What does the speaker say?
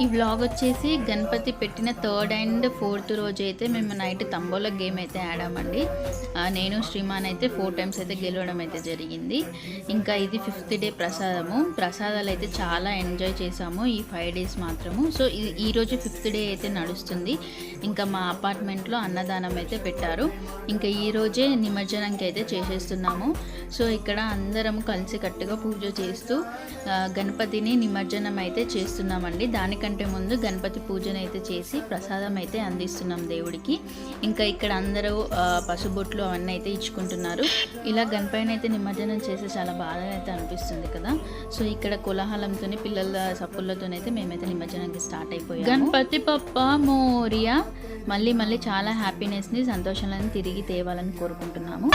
ఈ వ్లాగ్ వచ్చేసి గణపతి పెట్టిన 3rd and 4th రోజు అయితే మేము నైట్ తంబోలా గేమ్ అయితే ఆడామండి. నేను శ్రీమాన్ అయితే 4 times అయితే గెలవడం అయితే జరిగింది. ఇంకా ఇది 5th డే ప్రసాదాలు అయితే చాలా ఎంజాయ్ చేసాము ఈ 5 days మాత్రము. సో ఈరోజు 5th డే అయితే నడుస్తుంది. ఇంకా మా అపార్ట్మెంట్లో అన్నదానం అయితే పెట్టారు. ఇంకా ఈరోజే నిమజ్జనంకి అయితే చేసేస్తున్నాము. సో ఇక్కడ అందరం కలిసి కట్టుగా పూజ చేస్తూ గణపతిని నిమజ్జనం అయితే చేస్తున్నామండి. దానికంటే ముందు గణపతి పూజన అయితే చేసి ప్రసాదం అయితే అందిస్తున్నాం దేవుడికి. ఇంకా ఇక్కడ అందరూ పసుబొట్లు అవన్నీ అయితే ఇచ్చుకుంటున్నారు. ఇలా గణపతిని అయితే నిమజ్జనం చేసి చాలా బాగా అయితే అనిపిస్తుంది కదా. సో ఇక్కడ కోలాహలంతో పిల్లల సప్పులతోనైతే మేమైతే నిమజ్జనానికి స్టార్ట్ అయిపోయాము. గణపతి పప్ప మోరియా మళ్ళీ మళ్ళీ చాలా హ్యాపీనెస్ని సంతోషాలను తిరిగి తేవాలని కోరుకుంటున్నాము.